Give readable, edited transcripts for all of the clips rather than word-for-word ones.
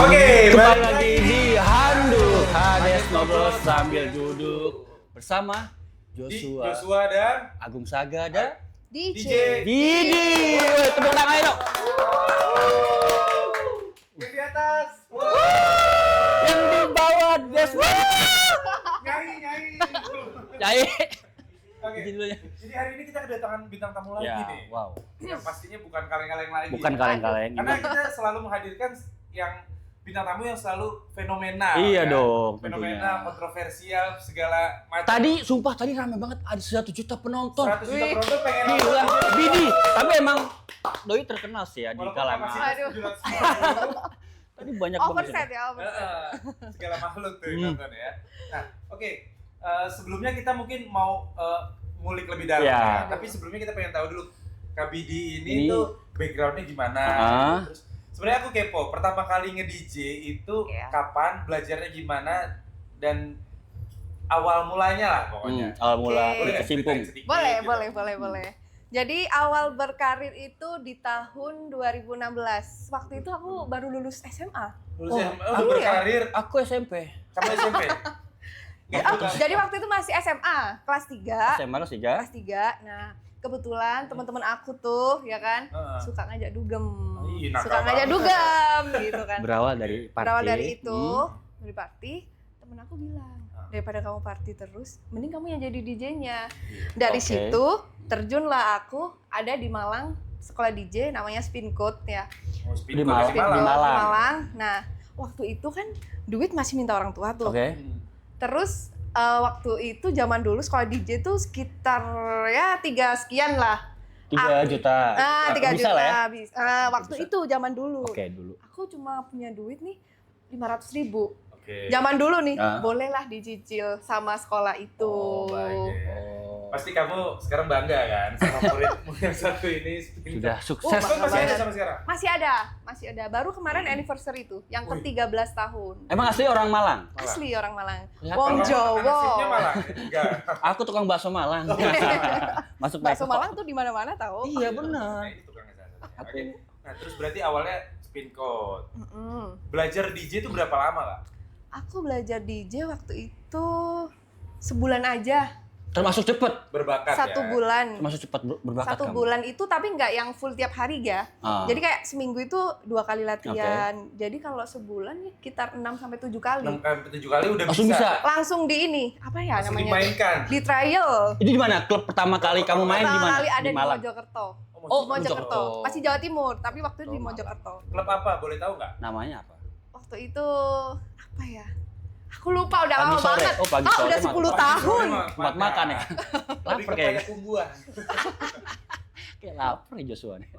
Kembali lagi di Handuk Hades ngobrol sambil duduk bersama Joshua dan Agung Saga dan DJ. Didi. Tepuk tangan ayo dong. Yang di atas. Yang di bawah Des. Nyai. Jai. Oke. Jadi hari ini kita kedatangan bintang tamu lagi Ya, nih. wow. Yang pastinya bukan kaleng-kaleng lagi. Bukan kaleng-kaleng. Karena kita selalu menghadirkan yang bintang tamu yang selalu fenomenal. Iya kan? dong, Fenomenal, tentunya. kontroversial, segala macam. Tadi rame banget, ada 1 juta penonton. 100 juta penonton pengen Gila, nonton. Didi. Tapi emang Doi terkenal sih ya di Walaupun kalangan. masih Aduh. 750. Tadi banyak banget. Overset ya, overset. Segala makhluk tuh nonton ya. Nah, oke. Sebelumnya kita mungkin mau ngulik lebih dalam Ya. ya. Tapi sebelumnya kita pengen tahu dulu Kak Bidi Ini- ini tuh backgroundnya gimana. Terus sebenarnya aku kepo. Pertama kali nge-DJ itu Iya. kapan? Belajarnya gimana? Dan awal mulanya lah pokoknya. Awal mula Oke. Boleh nggak kecimpung. ceritain sedikit Boleh, gitu? boleh. Jadi awal berkarir itu di tahun 2016. Waktu itu aku baru lulus SMA. Lulus Oh, SMA, aku berkarir Aku SMP. kamu SMP. Jadi waktu itu masih SMA, kelas 3. SMA kelas 3. Kelas 3. Nah, kebetulan teman-teman aku tuh, ya kan, Heeh. suka ngajak dugem. Ih, nakal Suka ngajak banget. dugem gitu kan. Berawal dari party. Berawal dari itu, dari party, temen aku bilang, daripada kamu party terus, mending kamu yang jadi DJ-nya. Dari Oke. situ terjunlah aku ada di Malang, sekolah DJ namanya Spin Code ya. Oh, Di Spin Malang. Code Spin Di Code Malang. Malang. Nah, waktu itu kan duit masih minta orang tua tuh. Oke. Terus waktu itu zaman dulu sekolah DJ tuh sekitar ya 3 sekian lah. 3 juta. 3 Bisa juta. lah ya? Bisa. Waktu Bisa. itu zaman dulu. Oke, dulu. Aku cuma punya duit nih 500.000. Oke. Zaman dulu nih, Ah. bolehlah dicicil sama sekolah itu. Oh, baik. Oh. Pasti kamu sekarang bangga kan sama muridmu yang satu ini. Sudah sukses. Spin Code masih ada banget. sampai sekarang? Masih ada. Baru kemarin anniversary itu, yang Wih. ke-13 tahun. Emang asli orang Malang? Asli orang Malang. Ya, Wong Kalau Jawa. nasibnya malah enggak. Aku tukang bakso Malang. Masuk Bakso Peko. Malang tuh di mana-mana tahu. Iya benar. Nah, itu tukangnya sana. Aku- Oke. Nah, terus berarti awalnya Spin Code. Mm-mm. Belajar DJ itu berapa lama, Kak? Aku belajar DJ waktu itu sebulan aja. Termasuk cepet. Berbakat Satu ya. bulan. Termasuk cepet berbakat Satu kamu. bulan itu tapi nggak yang full tiap hari ya. Ah. Jadi kayak seminggu itu 2 kali latihan. Jadi kalau sebulan ya sekitar 6 sampai 7 kali. 6 sampai 7 kali udah Langsung bisa. Langsung di ini, apa ya Langsung namanya? dimainkan. Di trial. Itu di mana? Klub pertama kali kamu main di Pertama mana? kali ada di Malang. Mojokerto. Oh, Di Mojokerto. Mojokerto. Masih Jawa Timur, tapi waktu itu di Oh, Mojokerto. Klub apa? Boleh tahu nggak? Namanya apa? Waktu itu apa ya? Aku lupa udah Pagi lama sore. banget. Oh, pagi sore udah mah. 10 Pagi tahun. sore mah Tempat makan ya. Lebih Lapar ke kayaknya. Payakumbuhan. Kayak lapar nih Joshua nih.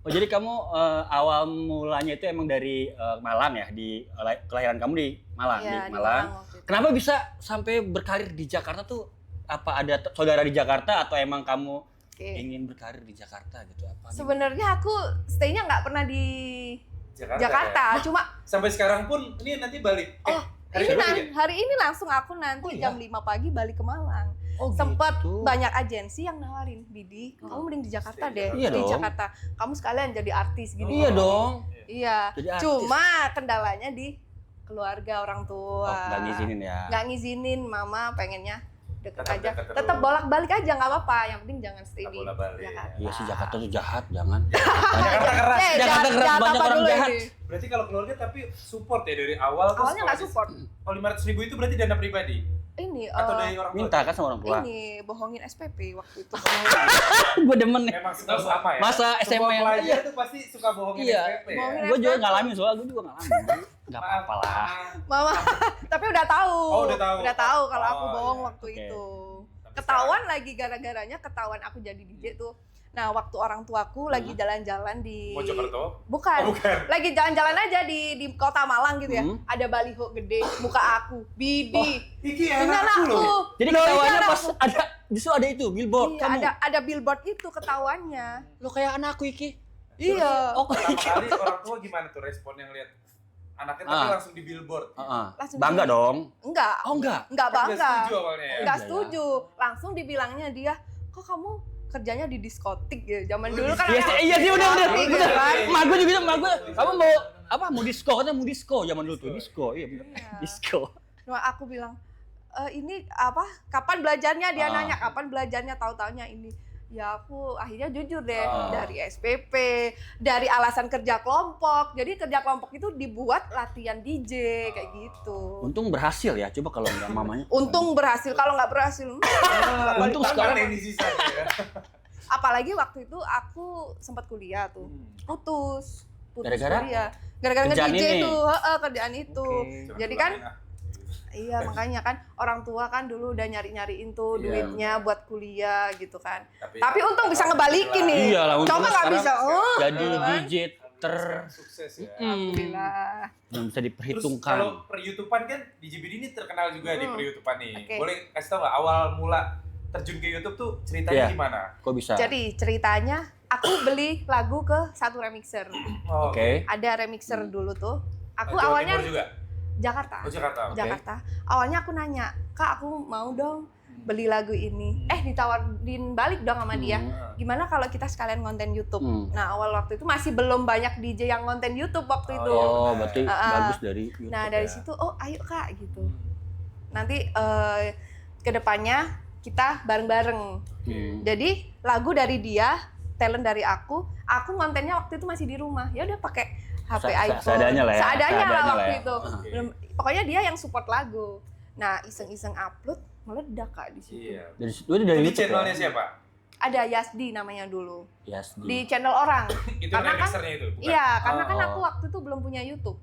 Oh jadi kamu awal mulanya itu emang dari Malang ya, di kelahiran kamu di Malang, Iya, di di Malang. waktu itu. Kenapa bisa sampai berkarir di Jakarta tuh? Apa ada saudara di Jakarta atau emang kamu Oke. ingin berkarir di Jakarta gitu? Apa? Sebenarnya aku stay-nya nggak pernah di Jakarta, ya? cuma Sampai sekarang pun ini nanti balik. Hari ini kedua ya? hari ini langsung aku nanti Oh, iya? jam 5 pagi balik ke Malang. Oh, Sempet gitu. banyak agensi yang nawarin, Bidi, kamu mending di Jakarta deh, Iya di dong. Jakarta. Kamu sekalian jadi artis gini. Iya dong. Iya. Jadi artis. Cuma kendalanya di keluarga orang tua. Oh, nggak ngizinin ya. Nggak ngizinin, mama pengennya deket Tetap aja. deket Tetap terus. bolak-balik aja nggak apa-apa. Yang penting jangan stay Tak di bolak-balik. Jakarta. Iya sih Jakarta tuh jahat, jangan. Jakarta keras. Jakarta keras, jahat banyak apa orang dulu jahat. ini? Berarti kalau keluarga tapi support ya dari awal. terus Awalnya nggak kalau support. Kalau 500.000 itu berarti dana pribadi Ini atau dari orang tua? Minta kan sama orang tua. ini bohongin SPP waktu itu. Gue demen nih. Memang semua sama ya. Masa Semua SMA yang- pelajar iya. tuh pasti suka bohongin Iya. SPP ya. Bohongin. Gue juga ngalamin soalnya gue juga ngalamin. Gak Maaf, apa-apa lah. maaf. Mama, tapi udah tahu. Oh, udah tahu. Udah tahu kalau aku Oh, bohong iya. waktu Oke. itu. Tapi Ketahuan lagi gara-garanya ketahuan aku jadi DJ tuh. Nah, waktu orang tuaku lagi jalan-jalan di Mojokerto? Bukan. Oh, bukan. Lagi jalan-jalan aja di kota Malang gitu ya. Ada baliho gede muka aku. Bidi. Iki Ini anakku loh. anakku. Jadi Loh, ini ketahuannya pas anakku. ada justru ada itu billboard Iya, kamu. ada billboard itu ketahuannya. Lo kayak anakku Iki. Iya. Oh, Pertama kali orang tua gimana tuh respon yang lihat anaknya tapi Ah. langsung di billboard? Langsung Bangga di- dong. Enggak. Oh enggak. Enggak Kan nggak bangga. setuju awalnya ya? Enggak Iya, setuju. Langsung dibilangnya dia, "Kok kamu kerjanya di diskotik ya?" Zaman dulu kan Iya ada sih, iya sih udah diskotik, bener. kan? Mak gue juga gitu, mak gue. Kamu mau apa mau disco, katanya mau disco zaman dulu tuh, disco. Iya bener. Iya. Disco. Nah, aku bilang, ini apa? Kapan belajarnya? Dia Ah. nanya, kapan belajarnya? Tahu-taunya ini. Ya aku akhirnya jujur deh, Ah. dari SPP, dari alasan kerja kelompok. Jadi kerja kelompok itu dibuat latihan DJ kayak gitu. Untung berhasil ya, coba kalau nggak mamanya. Untung berhasil, kalau nggak berhasil, Untung sekarang- ini sisa ya. apalagi waktu itu aku sempat kuliah tuh, putus Gara-gara? kuliah. Gara-gara Kerjaan nge-DJ ini? tuh, kerjaan itu. Oke. Jadi kan, iya makanya kan orang tua kan dulu udah nyari-nyariin tuh Iya. duitnya buat kuliah gitu kan. Tapi untung bisa ngebalikin nih. Iya lah, untung Coba nggak sekarang bisa, jadi gitu kan. DJ sukses ya. Alhamdulillah. yang bisa Terus diperhitungkan. kalau per YouTubean kan di JBD ini terkenal juga di per YouTubean nih. Oke. Boleh kasih tau nggak awal mula terjun ke YouTube tuh ceritanya Iya. gimana? Kok bisa? Jadi ceritanya aku beli lagu ke satu remixer. Oh, Oke. Ada remixer dulu tuh. Aku Jawa awalnya Timur juga. Jakarta. Oh Jakarta. Oke. Jakarta. Awalnya aku nanya, "Kak, aku mau dong beli lagu ini." Ditawarin balik dong sama dia. Gimana kalau kita sekalian konten YouTube? Hmm. Nah, awal waktu itu masih belum banyak DJ yang konten YouTube waktu itu. Oh, berarti bagus dari YouTube. Nah, dari ya. situ, oh ayo Kak gitu. Nanti ke depannya kita bareng-bareng. Hmm. Jadi lagu dari dia, talent dari aku kontennya waktu itu masih di rumah. Ya udah pakai HP iPhone. Seadanya lah ya. Seadanya lah waktu ya. itu. Oke. Pokoknya dia yang support lagu. Nah, iseng-iseng upload meledak Kak di situ. Iya. Dari itu dari Itu di YouTube channelnya ya? siapa? Ada Yasdi namanya dulu. Yes, Di channel orang. Itu Karena kan- remixernya itu? Bukan? Iya, karena kan Oh. aku waktu itu belum punya YouTube.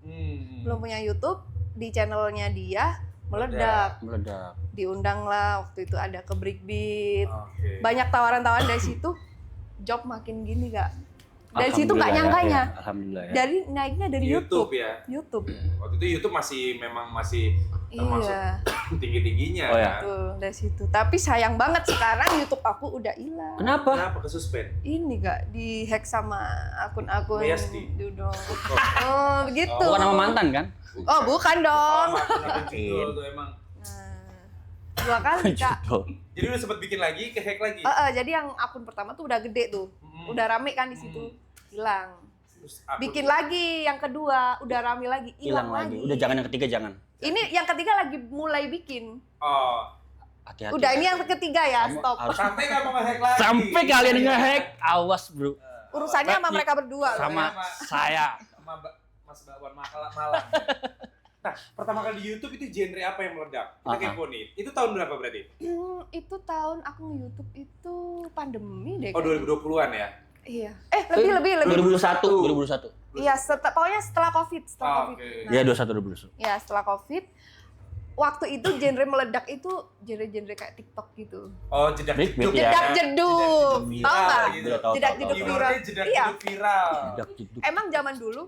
Belum Hmm. punya YouTube, di channelnya dia meledak. meledak. Diundang lah waktu itu ada ke Breakbeat. Oke. Banyak tawaran-tawaran dari situ, job makin gini Kak. Dari situ nggak Alhamdulillah ya, nyangkanya. ya. Alhamdulillah ya. Dari naiknya dari YouTube. ya. YouTube. Waktu itu YouTube masih termasuk Iya, tinggi-tingginya. Oh, ya. kan? betul dari situ. Tapi sayang banget sekarang YouTube aku udah hilang. Kenapa? Kenapa kesuspend? Ini Kak, dihack sama akun-akun Yasdi. dudung. Oh, begitu. Bukan nama mantan kan? Oh, bukan dong. Oh, akun judul tuh emang. Nah, 2 kali Kak. Judul. Jadi udah sempet bikin lagi, ke-hack lagi. Jadi yang akun pertama tuh udah gede tuh. Hmm. Udah rame kan di situ. Hilang. Terus akun- Bikin lagi yang kedua, udah rame lagi, Hilang lagi. Udah jangan yang ketiga jangan. Ini yang ketiga lagi mulai bikin. Oh, Hati-hati. Udah ini yang ketiga ya, Kamu stop. harus- sampai nggak mau nge-hack lagi. Sampai kalian nge-hack, awas bro. Urusannya sama mereka berdua. loh. Sama saya. Sama Mas Bakwan Malang. Nah, pertama kali di YouTube itu genre apa yang meledak? Kita kepo nih. Itu tahun berapa berarti? Itu tahun aku nge-YouTube itu pandemi deh. Oh, kayaknya. 2020-an ya? Iya. Lebih. 2021. Iya, pokoknya setelah Covid, Oh, Covid. oke. Nah, Iya 21. ya setelah Covid. Waktu itu genre meledak itu genre-genre kayak TikTok gitu. Oh, jedak Breakbeat jeduk. ya. Jedak jeduk. Viral Tahu nggak? gitu. Udah tahu, Jedak tahu, jeduk tahu. viral. Keywordnya jedak Iya. jeduk viral. Jedak jeduk. Emang zaman dulu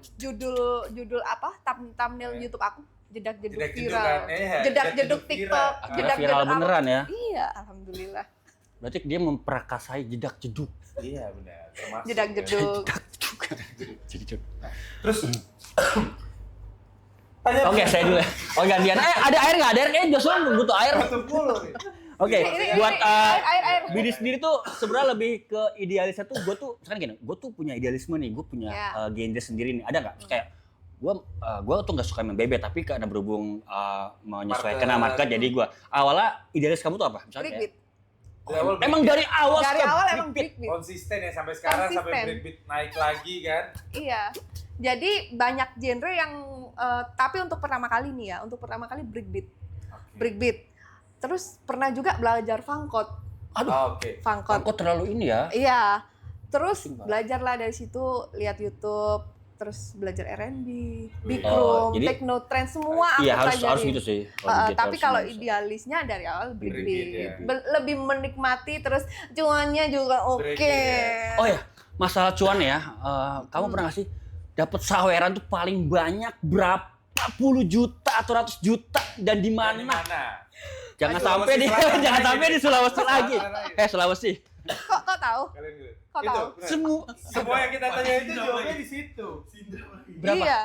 judul apa thumbnail YouTube aku jedak jeduk Jedak jeduk viral. kan? Jedak jeduk TikTok. Akhirnya Jedak viral jeduk apa. beneran ya. Iya, alhamdulillah. Berarti dia memperakasai jedak jeduk. Iya, benar. Termasuk. Jedak ya. jeduk. Jeduk. Terus tanya Oke, saya dulu. Oh gantian. Ada air nggak? Ada air? Joshua butuh air. Satu puluh nih. Oke, Ini, buat air. Bidi sendiri tuh sebenarnya lebih ke idealisnya tuh gue tuh sekarang gini, gue tuh punya idealisme nih, gue punya Ya. genre sendiri nih, ada nggak? Kayak gue tuh nggak suka main bebek, tapi karena berhubung menyesuaikan sama market, jadi gue awalnya idealis kamu tuh apa? Misalnya Breakbeat. Dari awal emang dari awal Dari suka awal emang breakbeat. breakbeat. konsisten ya sampai sekarang sampai Konsisten. breakbeat naik lagi kan. Iya. Jadi banyak genre yang tapi untuk pertama kali nih ya, untuk pertama kali breakbeat. Breakbeat. Terus pernah juga belajar fangkot. Aduh, Oke. Fangkot. kok terlalu ini ya? Iya. Terus Pusing banget. belajarlah dari situ, lihat YouTube, terus belajar R&B, big Oh, room, jadi- techno trance semua aku Iya harus pelajarin. gitu sih. Tapi kalau idealisnya dari awal Breakbeat, breakbeat, ya. lebih menikmati, terus cuannya juga oke. Breakbeat, Oh ya, masalah cuan ya, kamu pernah nggak sih dapat saweran tuh paling banyak berapa puluh juta atau ratus juta dan di Di mana? mana? Jangan Sulawesi sampai di Selatan jangan lagi. sampai di Sulawesi lagi. Selatan Sulawesi. Kok tahu? Kalian gitu. Kok Itu, tahu? benar. Semua Semua yang kita tanya itu jawabnya di situ. berapa? Iya.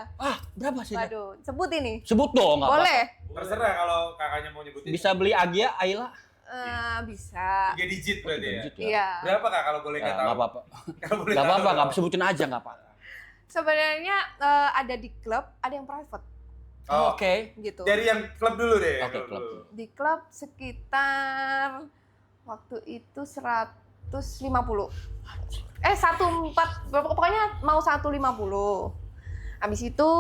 Berapa sih? Waduh, sebut ini. Sebut dong, nggak apa-apa. Boleh? Terserah kalau kakaknya mau nyebutin. Bisa beli Agia, Ayla. Bisa. 3 digit berarti ya. Digit ya. Iya. Berapa Kak kalau boleh Ya, nggak tahu? nggak apa-apa. Kalau boleh Nggak tahu apa-apa, nggak berapa? sebutin aja nggak apa-apa. Sebenarnya ada di klub, ada yang private Oh, Oke. gitu. Dari yang klub dulu deh. Oke, klub. Di klub sekitar waktu itu 150. 14, pokoknya mau 150. Habis itu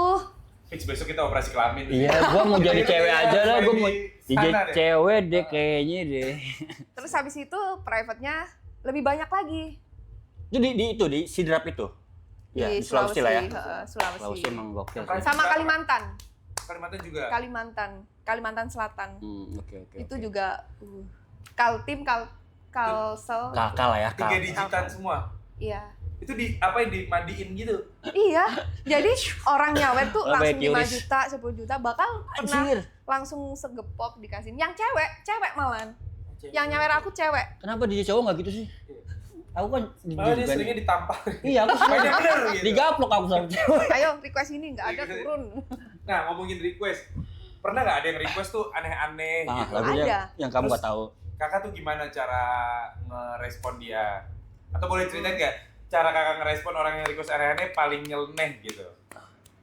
Fix besok kita operasi kelamin. Iya, gua mau jadi cewek aja lah, gua mau Di jadi sana deh. cewek deh kayaknya deh. terus habis itu private-nya lebih banyak lagi Itu di Sidrap itu. Ya, di Sulawesi lah ya. Sulawesi. Sulawesi emang gokil sih. Sama Kalimantan. Kalimantan juga. Kalimantan Selatan. Oke. Itu juga Kaltim, Kalsel. Kakak lah ya, 3 digitan semua. Iya. Itu dimandiin gitu. Iya. Jadi orang nyawer tuh Oh, langsung kayak 5 QRIS. juta, 10 juta bakal pernah Anjir. langsung segepok dikasih. Yang cewek malahan. Yang nyawer aku cewek. Kenapa DJ cowok nggak gitu sih? Aku kan Oh, dia seringnya ditampar. Iya, aku Banyak sering bener gitu. digaplok aku sama cewek. Ayo request ini nggak ada turun. Nah, ngomongin request. Pernah nggak ada yang request tuh aneh-aneh Ah, gitu? lagunya Ada. yang kamu Terus- nggak tahu. Kakak tuh gimana cara ngerespon dia? Atau boleh ceritain nggak cara kakak ngerespon orang yang request aneh-aneh paling nyeleneh gitu?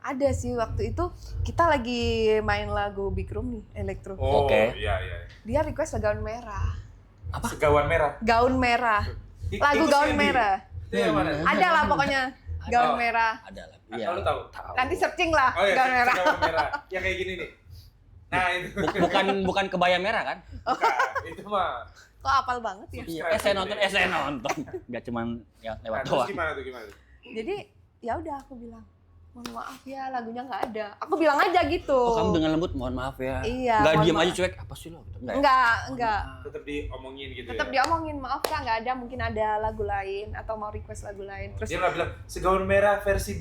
Ada sih waktu itu kita lagi main lagu Big Room nih, elektro. Oh, Oke. iya. Dia request gaun merah. Segawan merah. Gaun merah. Lagu Tikus gaun Candy. merah. Itu yang mana? Ada lah pokoknya gaun Oh. merah. Ada lah. Iya. Lu tahu? Nanti searching lah Oh iya, gaun merah. segawan merah. Yang kayak gini nih. Nah, itu. Bukan kebaya merah kan? Bukan, itu mah. Kok apal banget ya? Iya, saya nonton. Enggak cuman ya Nah, lewat terus doang. gimana tuh? Jadi ya udah aku bilang, mohon maaf ya lagunya nggak ada. Aku bilang aja gitu. Oh, kamu dengan lembut, mohon maaf ya. Iya, Enggak mohon diem aja maaf. cuek, apa sih lo? Gitu. Enggak. Ya? Enggak. Tetap diomongin gitu Tetap ya. diomongin, maaf Kak nggak ada, mungkin ada lagu lain atau mau request lagu lain. Terus Dia nggak bilang segawan merah versi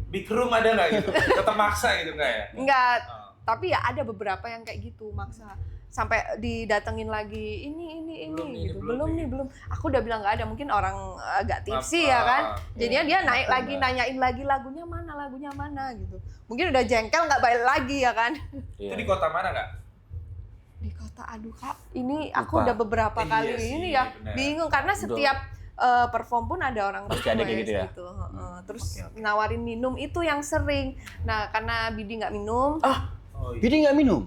Big Room ada nggak gitu? Tetap maksa gitu nggak ya? enggak, Oh. tapi ya ada beberapa yang kayak gitu maksa. Sampai didatengin lagi ini Belum nih, gitu. belum nih. Belum. Aku udah bilang nggak ada, mungkin orang agak tipsi Apa? ya kan. Jadinya dia naik Apa lagi enggak? nanyain lagi lagunya mana gitu. Mungkin udah jengkel nggak balik lagi ya kan. Itu di kota mana nggak? Di kota aduh Kak, ini aku Lupa. udah beberapa Iya kali sih, ini ya benar. bingung karena setiap perform pun ada orang Pasti ada kayak gitu ya? gitu. Heeh. Terus Oke. nawarin minum itu yang sering. Nah karena Bidi nggak minum, Oh iya. Jadi nggak minum?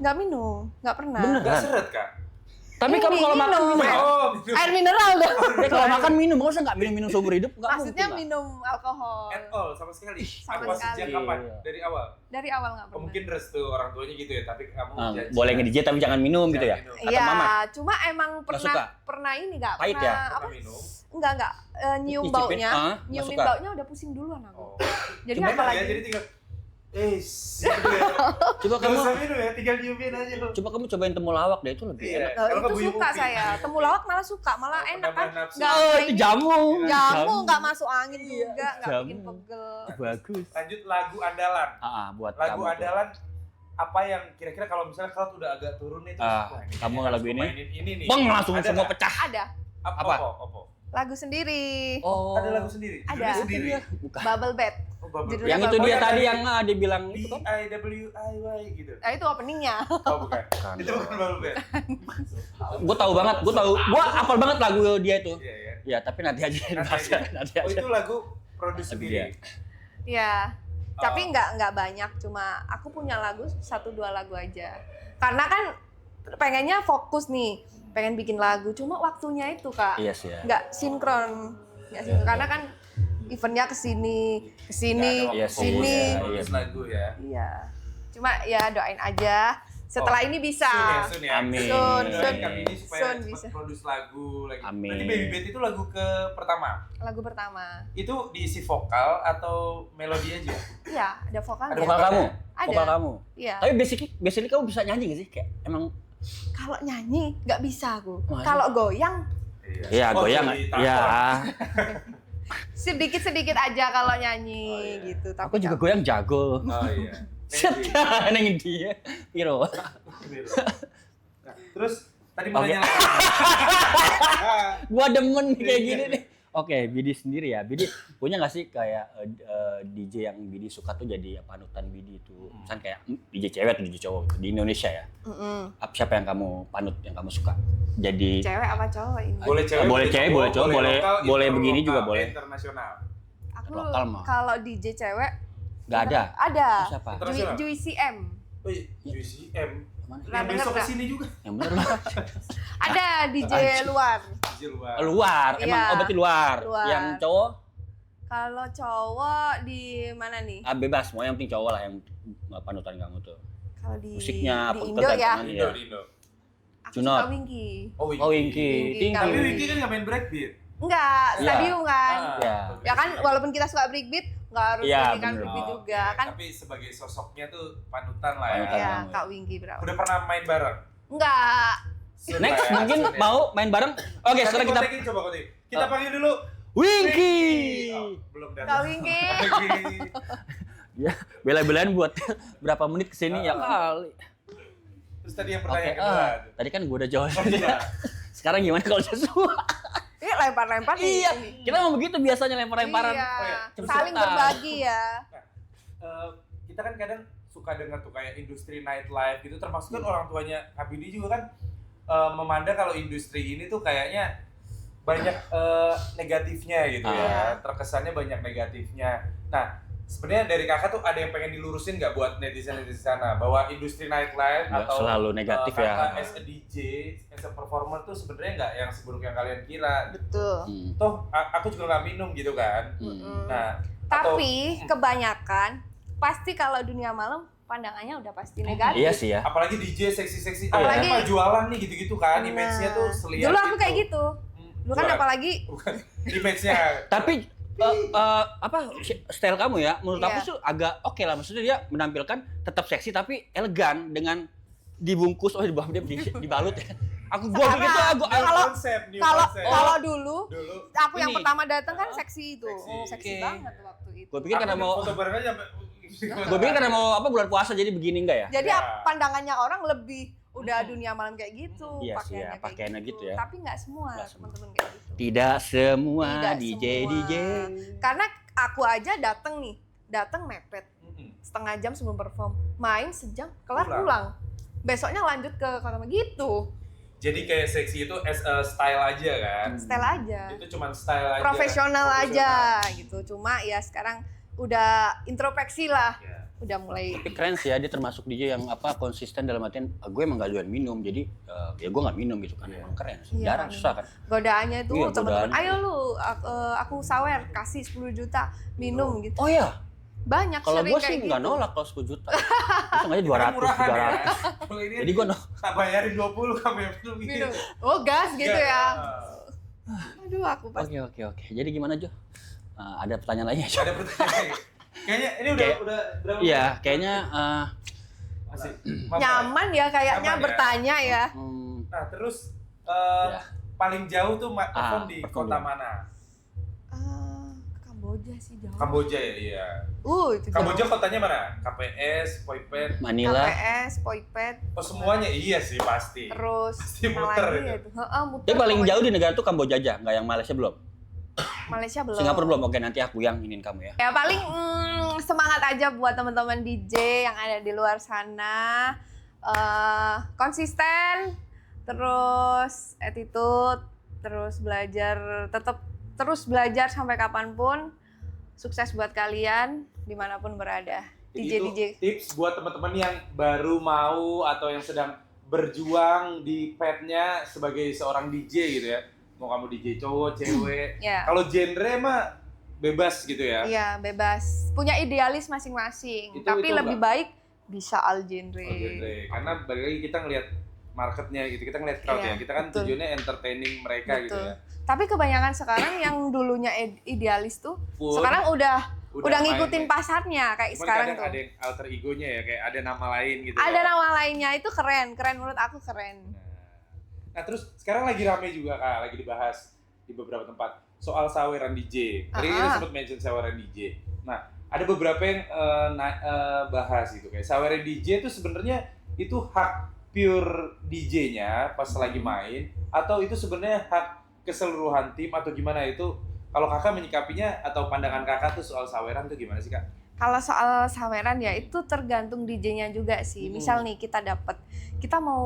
nggak pernah. Bener. Nggak seret kak? Tapi Ini kamu kalau makan minum. minum ya? Oh, Air mineral dong. Ya, kalau makan minum, masa nggak minum seumur hidup? Nggak Maksudnya mungkin lah. minum alkohol. at all sama sekali. Sama Apa sekali. sejak kapan? Iya. Dari awal? Dari awal nggak Oh, pernah. mungkin restu orang tuanya gitu ya, tapi kamu janji. Boleh nge-DJ tapi jangan minum gitu ya? Jangan minum. Kata Iya, mama. cuma emang suka? pernah ini nggak Pahit pernah ya? apa? Pernah minum? Enggak nyium Icipin, baunya, nggak nyiumin suka? baunya udah pusing duluan aku. Oh. Jadi Cuma apa enak lagi? ya, jadi tinggal gitu ya. Coba Nggak kamu usah minum ya, tinggal nyiumin aja lo. coba kamu cobain temulawak deh, itu lebih Iya. enak. Nah, Kalau nggak itu buyung suka ubi. saya. Temulawak malah suka, malah Oh, enak kan. penambah nafsu. Nggak Oh, ini- itu jamu. jamu nggak masuk angin Iya, juga, nggak jamu. bikin pegel. Bagus. Lanjut lagu andalan. Buat Lagu kamu tuh. andalan apa yang kira-kira kalau misalnya crowd udah agak turun nih terus wah, ini kamu harus lagu ini? mainin ini nih. Bang langsung Ada semua nggak? pecah. Ada Apa? Apa? lagu sendiri, Oh. Ada lagu sendiri. Ada. Judulnya sendiri. Bukan. Bubble Bed. Oh, Bubble Judulnya Yang Band. itu Bubble dia Bed. tadi yang dia bilang itu kan? DIWIY gitu. Nah itu openingnya. Oh bukan. Itu bukan Bubble Band. Gue tahu banget, gue apal banget lagu dia itu. Iya ya. Ya tapi nanti aja Nanti dibahas. aja. Nanti Oh aja. itu lagu produce Lagu sendiri. dia. Ya, tapi Oh. nggak banyak, cuma aku punya lagu 1-2 lagu aja. Karena kan pengennya fokus nih, pengen bikin lagu, cuma waktunya itu Kak, Iya sih ya. nggak sinkron. Karena kan eventnya kesini, Iya sih, sini. iya. Produce lagu ya. Iya. Cuma ya doain aja. Setelah ini bisa. Soon ya. Amin. Soon. Kami ini supaya Soon cepat bisa. produce lagu lagi. Amin. Berarti Baby Bed itu lagu ke pertama. Lagu pertama. Itu diisi vokal atau melodi aja? Iya, ada vokalnya. Ada Vokal kamu? Ada. Vokal kamu? Iya. Tapi basically kamu bisa nyanyi gak sih? Kayak emang Kalau nyanyi nggak bisa aku. Masa? Kalau goyang Iya, Oh, goyang. jadi Iya. takon. sedikit-sedikit aja kalau nyanyi Oh, iya. gitu. Tapi Aku juga goyang jago. Oh iya. Set, neng dia. Piro. Nah, terus tadi mau Oke. nanya lagi. Gua demen kayak gini nih. Oke, Bidi sendiri ya. Bidi punya nggak sih kayak DJ yang Bidi suka tuh jadi panutan Bidi itu? Misalnya kayak DJ cewek atau DJ cowok gitu, di Indonesia ya. Siapa yang kamu panut, yang kamu suka? Jadi cewek apa cowok ini? Boleh cewek, Boleh cewek, boleh cowok, boleh lokal, boleh lokal, begini juga boleh. Internasional. Aku Lokal mah. kalau DJ cewek Nggak ada. Ada. Oh, siapa? Internasional? Juicy M. Oh iya, UCM. Mana? Pernah Yang denger besok nggak? kesini juga. Yang bener lah. Ada DJ luar. DJ luar. Luar, emang Iya. berarti luar. Luar. Yang cowok Kalau cowok di mana nih? bebas, mau yang penting cowok lah yang panutan kamu tuh. Kalau di Musiknya di apa, Indo ya. tergantung. Indo, di Indo. Aku Junot. suka Winky. Oh, Oh, Winky. Winky, Tinggi. Tapi Winky. Winky kan nggak main breakbeat. Enggak, Iya. stadium kan. Iya. Ya kan walaupun kita suka breakbeat, enggak harus Iya, jadikan bener. breakbeat Oh, juga oke. kan. Tapi sebagai sosoknya tuh panutan lah ya. Panutan. Iya, kamu ya. Kak Winky berapa? Udah pernah main bareng? Enggak. Soon Next lah ya, mungkin soon ya. mau main bareng. Oke, Nanti sekarang kita kontakin, coba kontakin. Kita panggil dulu Winky. Oh, belum datang. Kak Winky. Ya, bela-belain buat berapa menit kesini ya kali. Terus tadi yang Oke, pertanyaan kedua. tadi kan gue udah jawab. Oh, iya. Sekarang gimana kalau sesuatu? Ini lempar-lempar nih. Iya, ini. kita mau begitu biasanya lempar-lemparan. Iya. Oh, iya. Saling Cepet-cepetan. berbagi ya. Kita kan kadang suka dengar tuh kayak industri nightlife gitu, termasuk kan orang tuanya Abidi juga kan memandang kalau industri ini tuh kayaknya banyak negatifnya gitu ya, terkesannya banyak negatifnya. Nah, sebenarnya dari kakak tuh ada yang pengen dilurusin nggak buat netizen sana bahwa industri nightlife Nggak atau selalu negatif ya. kakak as a DJ, as a performer tuh sebenarnya nggak yang seburuk yang kalian kira. Betul. Toh aku juga nggak minum gitu kan. Mm-mm. Nah, atau- Tapi kebanyakan pasti kalau dunia malam pandangannya udah pasti negatif. Iya sih ya. apalagi DJ seksi-seksi, Apalagi- apa jualan nih gitu-gitu kan, Nah, image-nya tuh seliar dulu aku itu. kayak gitu. Dulu kan Jualan. apalagi Bukan, image-nya. Tapi apa style kamu ya? Menurut aku Iya. tuh agak oke lah. Maksudnya dia menampilkan tetap seksi tapi elegan dengan dibungkus dibalut ya. Gua Sekarang, begitu New Kalau- konsep, new kalau konsep. kalau dulu Dulu aku yang Ini. pertama datang kan seksi itu. Seksi. Seksi Oke. banget waktu itu. Gue pikir karena aku mau foto bareng aja gue pikir karena mau apa bulan puasa jadi begini enggak ya? Jadi Ya. pandangannya orang lebih udah dunia malam kayak gitu, Iya sih ya, pakaiannya kayak pakaiannya gitu ya. Tapi nggak semua Nggak semua. teman-teman kayak gitu. Tidak semua Tidak DJ semua. DJ. Karena aku aja datang mepet Mm-mm. setengah jam sebelum perform, main sejam, kelar Pulang. pulang. Besoknya lanjut ke kota gitu, Jadi kayak seksi itu as a style aja kan. style aja, Itu cuman style aja. profesional aja gitu. Cuma ya sekarang udah introspeksi lah, Ya. udah mulai. Tapi keren sih ya, dia termasuk DJ yang apa konsisten dalam artian gue emang gak doyan minum, jadi ya gue gak minum gitu kan. Emang keren sih. Iya, Jarang minum. susah kan. Godaannya itu Iya, teman-teman, godaan. ayo lu, aku sawer, kasih 10 juta, minum gitu. Oh iya, Banyak kalau sering gue sih kayak nggak gitu. nolak kalau 10 juta. Langsung aja 200, Murahan ya. 300. Kalau ini Jadi gue tak bayarin 20 kamu yang minum gitu. Minum. Oh gas gitu ya. Ah. Aduh aku pas. Oke. Jadi gimana Jo? Ada pertanyaan lainnya Jo? Ada pertanyaan. Kayaknya ini udah berapa? Iya, menit? kayaknya Masih Nyaman ya kayaknya Nyaman ya. bertanya ya. Nah, terus Ya. paling jauh tuh perform di perform kota di- mana? Kamboja sih jauh. Kamboja ya, iya. Itu Kamboja jauh. kotanya mana? KPS, Poipet. Manila. KPS, Poipet, Oh, semuanya iya sih pasti. terus Pasti mana muter lagi itu. ya itu? Heeh, muter. Tapi paling pokoknya. jauh di negara tuh Kamboja aja, nggak yang Malaysia belum. Malaysia belum. Singapura belum. Oke, nanti aku yang inin kamu ya. Ya paling semangat aja buat teman-teman DJ yang ada di luar sana. Konsisten, terus attitude, terus belajar, tetap terus belajar sampai kapanpun. Sukses buat kalian dimanapun berada. Jadi DJ itu DJ. tips buat teman-teman yang baru mau atau yang sedang berjuang di petnya sebagai seorang DJ gitu ya. Mau kamu DJ cowok, cewek. Ya. Kalau genre mah bebas gitu ya. Iya, bebas. Punya idealis masing-masing. Itu- Tapi itu lebih baik bisa all genre. Oh, genre. Karena balik lagi kita ngelihat marketnya gitu, kita ngelihat crowd Iya, ya. Kita kan betul. tujuannya entertaining mereka gitu Betul. ya. Tapi kebanyakan sekarang yang dulunya idealis tuh Pun sekarang udah ngikutin main, pasarnya kayak Cuman sekarang kadang tuh. ada yang alter egonya ya, kayak ada nama lain gitu. Ada ya. nama lainnya itu keren menurut aku keren. Nah, terus sekarang lagi rame juga Kak, lagi dibahas di beberapa tempat soal saweran DJ. Tadi kita sempat mention saweran DJ. Nah, ada beberapa yang bahas gitu kayak saweran DJ itu sebenarnya itu hak pure DJ-nya pas lagi main atau itu sebenarnya hak keseluruhan tim atau gimana itu? Kalau kakak menyikapinya atau pandangan kakak tuh soal saweran tuh gimana sih Kak? Kalau soal saweran ya itu tergantung DJ-nya juga sih. Misal nih kita mau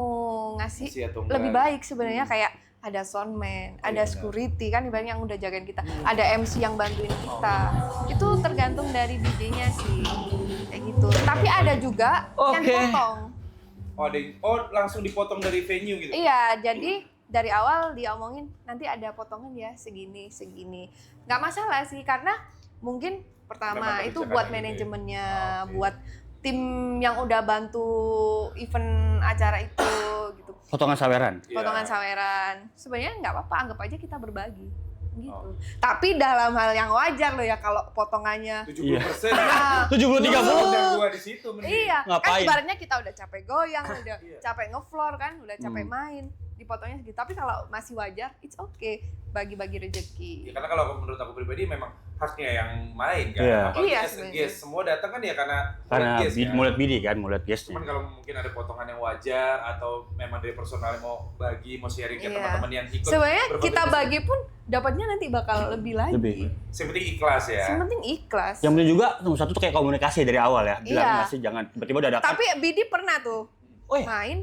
ngasih Masih atau enggak? lebih baik sebenarnya kayak ada soundman, Oh, ada iya, security kan ibaratnya yang udah jagain kita, ada MC yang bantuin kita. Itu tergantung dari DJ-nya sih, kayak gitu. Tapi ada juga yang Oke. dipotong. Langsung dipotong dari venue gitu. Iya, jadi dari awal dia omongin nanti ada potongan ya segini. Nggak masalah sih karena mungkin pertama Memang itu kebijakan buat gitu ya. manajemennya, Oke. buat tim yang udah bantu event acara itu gitu. Potongan saweran. Iya. Potongan saweran. Sebenarnya nggak apa-apa, anggap aja kita berbagi gitu. Tapi dalam hal yang wajar loh ya kalau potongannya 70%. ah, 70-30. Dan gua di situ mending. iya, kan Ngapain? ibaratnya kita udah capek goyang, udah Iya. capek ngefloor kan, udah capek Hmm. main, dipotongnya segitu. Tapi kalau masih wajar, it's okay, bagi-bagi Ya, rezeki. karena kalau menurut aku pribadi memang haknya yang main kan. Iya. Apalagi Iya, as a sebenarnya. guest. Semua datang kan ya karena Karena guest kan. mau lihat bidi kan, mau lihat Cuman guestnya. kalau mungkin ada potongan yang wajar atau memang dari personalnya mau bagi, mau sharing ke Iya. teman-teman yang ikut. Sebenarnya berbagi kita di- bagi pun dapatnya nanti bakal lebih lagi. Lebih. Yang penting ikhlas ya. Yang penting ikhlas. Yang penting juga nomor satu tuh kayak komunikasi dari awal ya. Bilang Iya. nggak sih jangan tiba-tiba dadakan. Tapi Bidi pernah tuh Oh iya. main,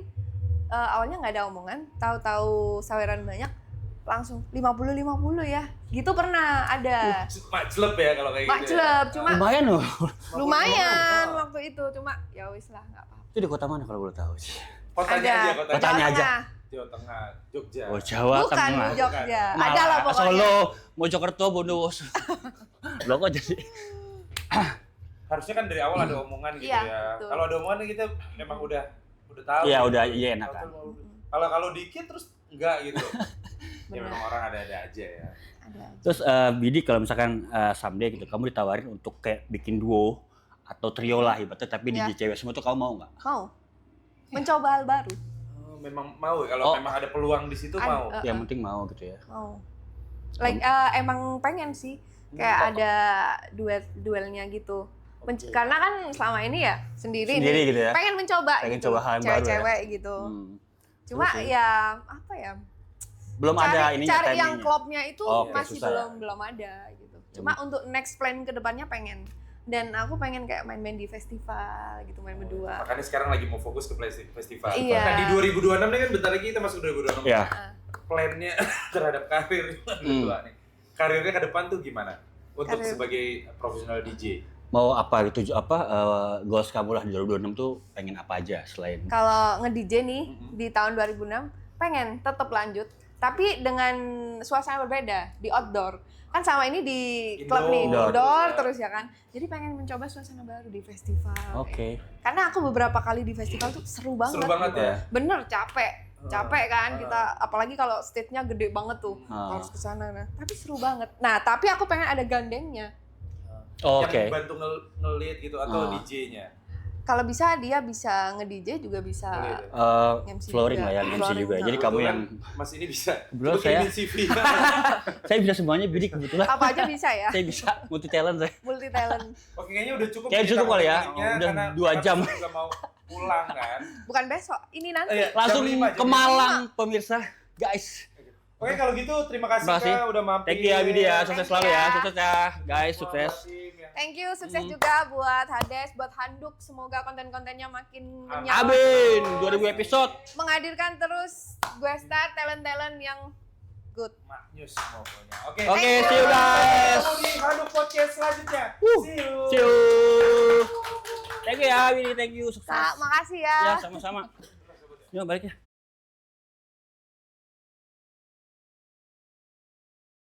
awalnya nggak ada omongan, tahu-tahu saweran banyak, langsung 50-50 ya. Gitu pernah ada. Maclep ya kalau kayak gitu. Maclep, cuma Lumayan loh. lumayan waktu itu, cuma ya wis lah nggak apa-apa. Itu di kota mana kalau boleh tahu sih? Kotanya Ada. aja, Kotanya kotanya. Jawa aja. Tengah. Jawa Tengah, Jogja. Oh Jawa Bukan Tengah. Jogja. Malah, Ada lah pokoknya. Solo, Mojokerto, Bondowoso. Lo kok jadi? Harusnya kan dari awal ada omongan gitu Iya, ya. betul. Kalau ada omongan kita memang udah tahu. Iya, gitu. udah, iya, enak kan. Kalau dikit terus enggak gitu. Ya Benar. memang orang ada-ada aja ya. Ada. Terus Bidi kalau misalkan someday gitu, kamu ditawarin untuk kayak bikin duo atau trio lah ibaratnya, tapi Iya. DJ cewek semua tuh kamu mau nggak? Mau mencoba hal baru, Oh, memang mau ya, kalau Oh. memang ada peluang di situ Ada. mau. Yang penting mau gitu ya. mau. Like emang pengen sih kayak ada duelnya gitu. Karena kan selama ini ya sendiri nih, gitu ya. pengen mencoba Pengen gitu, coba hal yang baru ya. cewek-cewek gitu. Hmm. Cuma Terus ya apa ya? Belum ada ini Cari yang klopnya itu Oh, oke, masih susah ya. belum ada gitu. Cuma untuk next plan ke depannya pengen. Dan aku pengen kayak main-main di festival gitu, main berdua. Makanya sekarang lagi mau fokus ke festival. Iya. Nah di 2026 nih kan bentar lagi kita masuk 2026. Ya. Plannya terhadap karir berdua nih. Karirnya ke depan tuh gimana? Untuk Karir. sebagai profesional DJ. Mau apa gitu goals kamu lah di 2026 tuh pengen apa aja selain Kalau nge-DJ nih Mhm. di tahun 2006 pengen tetap lanjut, tapi dengan suasana berbeda di outdoor. Kan sama ini di klub nih, Indoor. indoor terus ya kan. Jadi pengen mencoba suasana baru di festival. Oke. Karena aku beberapa kali di festival tuh seru banget. Seru banget ya. Bener capek kan kita, apalagi kalau stage-nya gede banget tuh, Ah. harus ke sana. Nah, tapi seru banget. Nah, tapi aku pengen ada gandengnya. Oh, Yang oke. bantu nge-lead gitu atau Ah. DJ-nya. Kalau bisa dia bisa nge-DJ juga bisa. Boleh ya? MC Flooring juga. lah ya, MC Flooring juga. sama. Jadi kamu yang Kebetulan Mas ini bisa. Kebetulan Coba saya- kirimin CV. saya bisa semuanya, Bidi kebetulan. Apa aja bisa ya, Saya bisa multi talent saya. multi talent. Oke, kayaknya udah cukup. Kayaknya kita cukup kali ya. ngobrolnya, Udah karena 2 jam. Kita juga mau pulang kan. Bukan besok, ini nanti. Iya. Langsung Jam 5, ke jam Malang pemirsa, guys. Oke, kalau gitu terima kasih Terima kasih. Kak udah mampir. Thank you ya Bidi ya, sukses Thank selalu you ya. ya. Sukses ya, guys, sukses. Thank you, sukses juga buat Hades, buat Handuk. Semoga konten-kontennya makin Amin. menyaut. Amin, 2000 episode. Menghadirkan terus gue star talent-talent yang good. Maknyus pokoknya. Oke. Oke, see you guys. Ketemu di Handuk Podcast selanjutnya. See you. See you. Thank you ya, Bidi, thank you, sukses. Kak, makasih ya. Ya, sama-sama. Yuk balik ya.